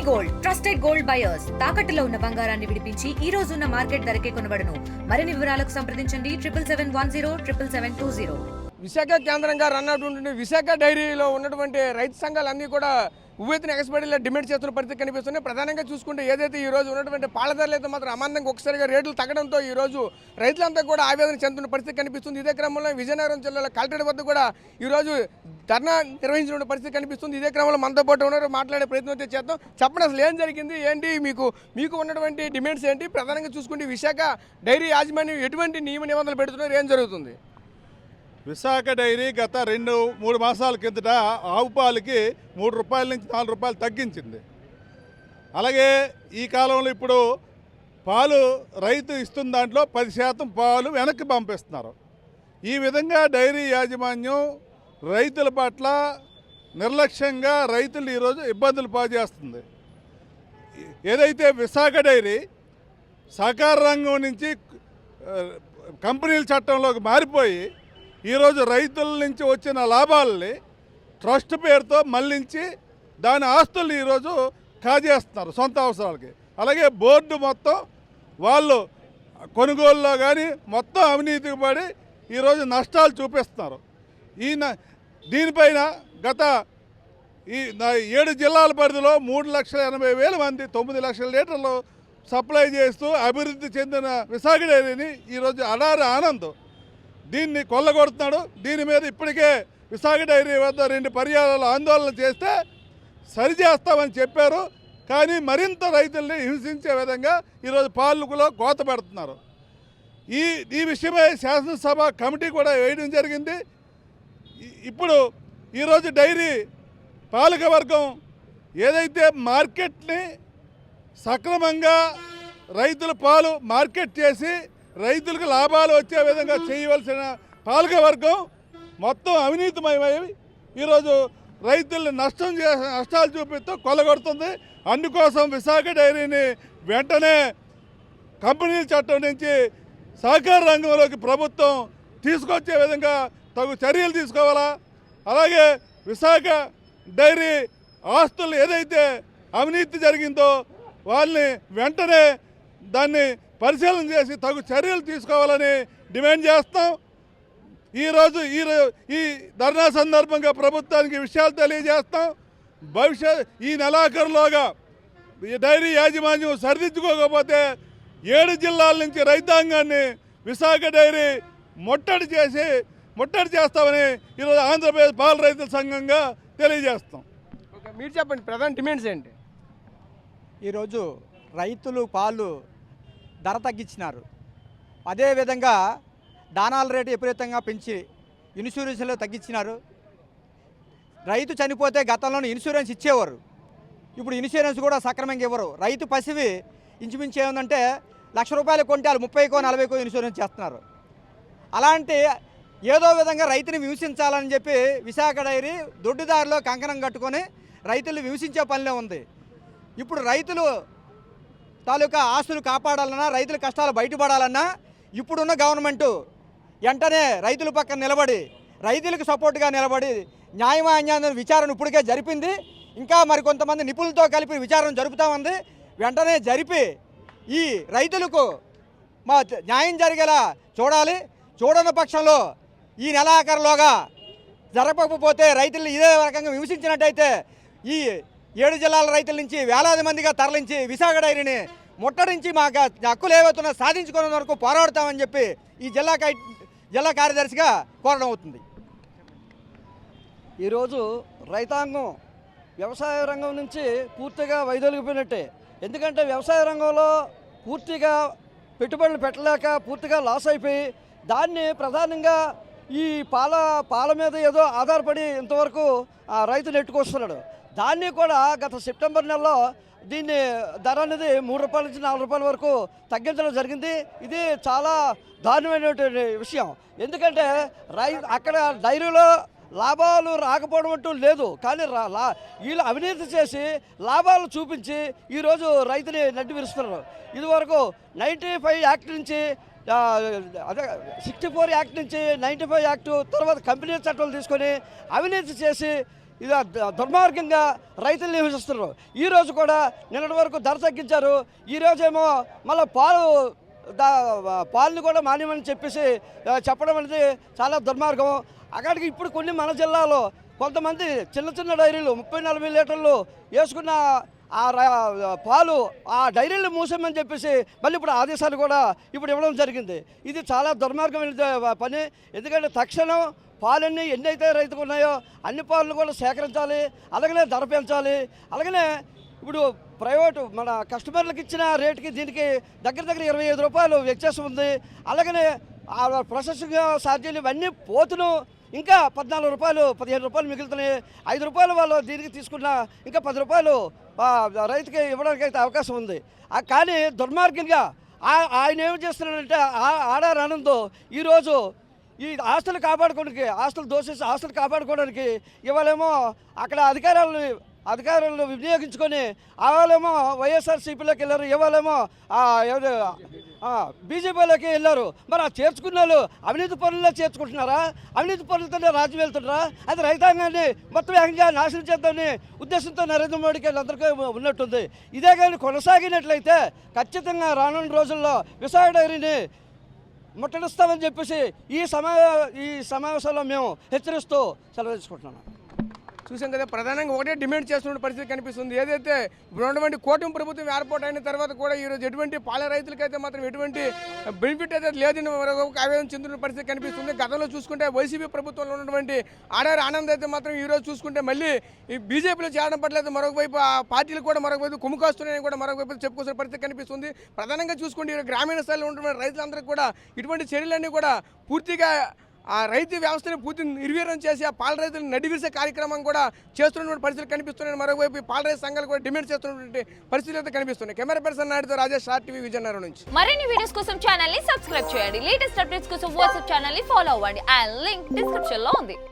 Gold trusted gold buyers తాకట్టులో ఉన్న బంగారాన్ని విడిపించి ఈ రోజు ఉన్న మార్కెట్ ధరకే కొనబడును. మరిన్ని వివరాలకు సంప్రదించండి 77107720. విశాఖ కేంద్రంగా రన్ అవుతుంటే విశాఖ డైరీలో ఉన్నటువంటి రైతు సంఘాలన్నీ కూడా ఉవ్వెత్తున ఎగసిపడిలో డిమాండ్ చేస్తున్న పరిస్థితి కనిపిస్తున్నాయి. ప్రధానంగా చూసుకుంటే ఏదైతే ఈ రోజు ఉన్నటువంటి పాల ధరలు అయితే మాత్రం అమాంతంగా ఒకసారిగా రేట్లు తగ్గడంతో ఈ రోజు రైతులంతా కూడా ఆవేదన చెందుతున్న పరిస్థితి కనిపిస్తుంది. ఇదే క్రమంలో విజయనగరం జిల్లాలో కలెక్టరేట్ వద్ద కూడా ఈరోజు ధర్నా నిర్వహించిన పరిస్థితి కనిపిస్తుంది. ఇదే క్రమంలో మనతో పాటు ఉన్నారు, మాట్లాడే ప్రయత్నం అయితే చేద్దాం. చెప్పండి, అసలు ఏం జరిగింది, ఏంటి మీకు ఉన్నటువంటి డిమాండ్స్ ఏంటి? ప్రధానంగా చూసుకుంటే విశాఖ డైరీ యాజమాన్యం ఎటువంటి నియమ నిబంధనలు పెడుతున్నారు, ఏం జరుగుతుంది? విశాఖ డైరీ గత 2-3 మాసాల కిందట ఆవు పాలకి 3 రూపాయల నుంచి 4 రూపాయలు తగ్గించింది. అలాగే ఈ కాలంలో ఇప్పుడు పాలు రైతు ఇస్తున్న దాంట్లో 10% పాలు వెనక్కి పంపిస్తున్నారు. ఈ విధంగా డైరీ యాజమాన్యం రైతుల పట్ల నిర్లక్ష్యంగా రైతులు ఈరోజు ఇబ్బందులు పాజేస్తుంది. ఏదైతే విశాఖ డైరీ సహకార రంగం నుంచి కంపెనీల చట్టంలోకి మారిపోయి ఈరోజు రైతుల నుంచి వచ్చిన లాభాలని ట్రస్ట్ పేరుతో మళ్లించి దాని ఆస్తులు ఈరోజు కాజేస్తున్నారు సొంత అవసరాలకి. అలాగే బోర్డు మొత్తం వాళ్ళు కొనుగోలులో కానీ మొత్తం అవినీతికి పడి ఈరోజు నష్టాలు చూపిస్తున్నారు. దీనిపైన గత ఈ 7 జిల్లాల పరిధిలో 3,80,000 మంది 9 లక్షల లీటర్లు సప్లై చేస్తూ అభివృద్ధి చెందిన విశాఖ డైరీని ఈరోజు అడారి ఆనంద్ దీన్ని కొల్లగొడుతున్నాడు. దీని మీద ఇప్పటికే విశాఖ డైరీ వద్ద 2 పర్యాయాలు ఆందోళన చేస్తే సరిచేస్తామని చెప్పారు. కానీ మరింత రైతుల్ని హింసించే విధంగా ఈరోజు పాలకులో కోత పెడుతున్నారు. ఈ విషయమై శాసనసభ కమిటీ కూడా వేయడం జరిగింది. ఇప్పుడు ఈరోజు డైరీ పాలక వర్గం ఏదైతే మార్కెట్ని సక్రమంగా రైతుల పాలు మార్కెట్ చేసి రైతులకు లాభాలు వచ్చే విధంగా చేయవలసిన పాలక వర్గం మొత్తం అవినీతిమయమై ఈరోజు రైతుల్ని నష్టాలు చూపిస్తూ కొల్లగొడుతుంది. అందుకోసం విశాఖ డైరీని వెంటనే కంపెనీల చట్టం నుంచి సహకార రంగంలోకి ప్రభుత్వం తీసుకొచ్చే విధంగా తగు చర్యలు తీసుకోవాలా. అలాగే విశాఖ డైరీ ఆస్తులు ఏదైతే అవినీతి జరిగిందో వాళ్ళని వెంటనే దాన్ని పరిశీలన చేసి తగు చర్యలు తీసుకోవాలని డిమాండ్ చేస్తాం. ఈరోజు ఈ ధర్నా సందర్భంగా ప్రభుత్వానికి విషయాలు తెలియజేస్తాం. ఈ నెలాఖరులోగా ఈ డైరీ యాజమాన్యం సరిదిద్దుకోకపోతే 7 జిల్లాల నుంచి రైతాంగాన్ని విశాఖ డైరీ ముట్టడి చేస్తామని ఈరోజు ఆంధ్రప్రదేశ్ పాల రైతుల సంఘంగా తెలియజేస్తాం. ఓకే, మీరు చెప్పండి, ప్రధాన డిమాండ్స్ ఏంటి? ఈరోజు రైతులు పాలు ధర తగ్గించినారు. అదేవిధంగా దానాల రేటు విపరీతంగా పెంచి ఇన్సూరెన్స్లో తగ్గించినారు. రైతు చనిపోతే గతంలో ఇన్సూరెన్స్ ఇచ్చేవారు, ఇప్పుడు ఇన్సూరెన్స్ కూడా సక్రమంగా ఇవ్వరు. రైతు పసివి ఇంచుమించు ఏముందంటే ₹1,00,000 కొంటే వాళ్ళు 30కో 40కో ఇన్సూరెన్స్ చేస్తున్నారు. అలాంటి ఏదో విధంగా రైతుని హింసించాలని చెప్పి విశాఖ డైరీ దొడ్డుదారిలో కంకణం కట్టుకొని రైతులు హింసించే పనిలో ఉంది. ఇప్పుడు రైతులు తాలూకా ఆస్తులు కాపాడాలన్నా, రైతుల కష్టాలు బయటపడాలన్నా ఇప్పుడున్న గవర్నమెంటు వెంటనే రైతుల పక్కన నిలబడి రైతులకు సపోర్టుగా నిలబడి న్యాయమాన్యాన్ని విచారణ ఇప్పటికే జరిపింది. ఇంకా మరికొంతమంది నిపుణులతో కలిపి విచారణ జరుపుతామంది. వెంటనే జరిపి ఈ రైతులకు న్యాయం జరిగేలా చూడాలి. చూడని పక్షంలో ఈ నెలాఖరులోగా జరగకపోతే రైతులు ఇదే రకంగా హింసించినట్టయితే ఈ 7 జిల్లాల రైతుల నుంచి వేలాది మందిగా తరలించి విశాఖ డైరీని ముట్టడించి మాకు హక్కులు ఏవైతున్నా సాధించుకునే వరకు పోరాడతామని చెప్పి ఈ జిల్లా కార్యదర్శిగా కోరడం అవుతుంది. ఈరోజు రైతాంగం వ్యవసాయ రంగం నుంచి పూర్తిగా వైదొలిగిపోయినట్టే. ఎందుకంటే వ్యవసాయ రంగంలో పూర్తిగా పెట్టుబడులు పెట్టలేక పూర్తిగా లాస్ అయిపోయి దాన్ని ప్రధానంగా ఈ పాల మీద ఏదో ఆధారపడి ఇంతవరకు రైతు నెట్టుకొస్తున్నాడు. దాన్ని కూడా గత సెప్టెంబర్ నెలలో దీన్ని ధర అనేది ₹3 నుంచి ₹4 వరకు తగ్గించడం జరిగింది. ఇది చాలా దారుణమైనటువంటి విషయం. ఎందుకంటే అక్కడ డైరీలో లాభాలు రాకపోవడం అంటూ లేదు, కానీ వీళ్ళు అవినీతి చేసి లాభాలు చూపించి ఈరోజు రైతుని నడ్డి విరుస్తున్నారు. ఇదివరకు 95 యాక్ట్ నుంచి అదే 64 యాక్ట్ నుంచి 95 యాక్టు తర్వాత కంపెనీ చట్టాలు తీసుకొని అవినీతి చేసి ఇది దుర్మార్గంగా రైతుల్ని హింసిస్తున్నారు. ఈరోజు కూడా నిన్నటి వరకు ధర తగ్గించారు. ఈరోజేమో మళ్ళీ పాలను కూడా మానేమని చెప్పేసి చెప్పడం అనేది చాలా దుర్మార్గం. అక్కడికి ఇప్పుడు కొన్ని మన జిల్లాలో కొంతమంది చిన్న చిన్న డైరీలు 30-40 లీటర్లు వేసుకున్న పాలు ఆ డైరీలు మూసేమని చెప్పేసి మళ్ళీ ఇప్పుడు ఆదేశాలు కూడా ఇప్పుడు ఇవ్వడం జరిగింది. ఇది చాలా దుర్మార్గమైన పని. ఎందుకంటే తక్షణం పాలన్నీ ఎన్నైతే రైతుకు ఉన్నాయో అన్ని పాలను కూడా సేకరించాలి, అలాగనే ధర పెంచాలి. అలాగనే ఇప్పుడు ప్రైవేటు మన కస్టమర్లకు ఇచ్చిన రేటుకి దీనికి దగ్గర 25 రూపాయలు వ్యత్యాసం ఉంది. అలాగనే ప్రాసెసింగ్ ఛార్జీలు ఇవన్నీ పోతును ఇంకా 14 రూపాయలు 15 రూపాయలు మిగులుతున్నాయి. 5 రూపాయలు వాళ్ళు దీనికి తీసుకున్న ఇంకా 10 రూపాయలు రైతుకి ఇవ్వడానికి అయితే అవకాశం ఉంది. కానీ దుర్మార్గంగా ఆయన ఏం చేస్తున్నాడంటే ఆడారు ఆనందం ఈరోజు ఈ ఆస్తులు కాపాడుకోవడానికి, ఆస్తులు దోసేసి ఆస్తులు కాపాడుకోవడానికి ఇవాళేమో అక్కడ అధికారులను వినియోగించుకొని వాళ్ళేమో వైఎస్ఆర్సీపీలోకి వెళ్ళారు, ఇవాళేమో బీజేపీలోకి వెళ్ళారు. మరి ఆ చేర్చుకున్న వాళ్ళు అవినీతి పనుల్లో చేర్చుకుంటున్నారా? అవినీతి పనులతోనే రాజ్యం వెళ్తున్నారా? అది రైతాంగాన్ని మొత్తం ఏకంగా నాశనం చేద్దామని ఉద్దేశంతో నరేంద్ర మోడీకి అందరికీ ఉన్నట్టుంది. ఇదే కానీ కొనసాగినట్లయితే ఖచ్చితంగా రానున్న రోజుల్లో విశాఖ డైరీని ముట్టడిస్తామని చెప్పేసి ఈ సమావేశంలో మేము హెచ్చరిస్తూ సెలవు తీసుకుంటున్నాను. చూసాం కదా, ప్రధానంగా ఒకటే డిమాండ్ చేస్తున్న పరిస్థితి కనిపిస్తుంది. ఏదైతే ఇప్పుడు ఉన్నటువంటి కూటమి ప్రభుత్వం ఏర్పాటు అయిన తర్వాత కూడా ఈరోజు ఎటువంటి పాల రైతులకైతే మాత్రం ఎటువంటి బెనిఫిట్ అయితే లేదని ఆవేదన చెందుతున్న పరిస్థితి కనిపిస్తుంది. గతంలో చూసుకుంటే వైసీపీ ప్రభుత్వంలో ఉన్నటువంటి ఆడారి ఆనంద్ అయితే మాత్రం ఈరోజు చూసుకుంటే మళ్ళీ ఈ బీజేపీలో చేరడం పట్ల అయితే మరొకవైపు ఆ పార్టీలు కూడా మరొకవైపు కుమ్ముకాస్తున్నాయని కూడా మరొకవైపు చెప్పుకోసిన పరిస్థితి కనిపిస్తుంది. ప్రధానంగా చూసుకుంటే గ్రామీణ స్థాయిలో ఉన్నటువంటి రైతులందరికీ కూడా ఇటువంటి చర్యలన్నీ కూడా పూర్తిగా ఆ రైతు వ్యవస్థని పూర్తి నిర్వీర్యం చేసి ఆ పాల రైతులను నడివిసే కార్యక్రమం కూడా చేస్తున్నటువంటి పరిస్థితులు కనిపిస్తున్నాయి. మరోవైపు పాల రైతు సంఘాలు కూడా డిమాండ్ చేస్తున్నటువంటి పరిస్థితులు అయితే కనిపిస్తున్నాయి. కెమెరా పర్సన్ నాయుడుతో రాజేష్, RTV విజయనగరం నుంచి. మరిన్ని వీడియోస్ కోసం ఛానల్ ని సబ్స్క్రైబ్ చేయండి. లేటెస్ట్ అప్డేట్స్ కోసం వాట్సాప్ ఛానల్ ని ఫాలో అవ్వండి. ఆ లింక్ డిస్క్రిప్షన్ లో ఉంది.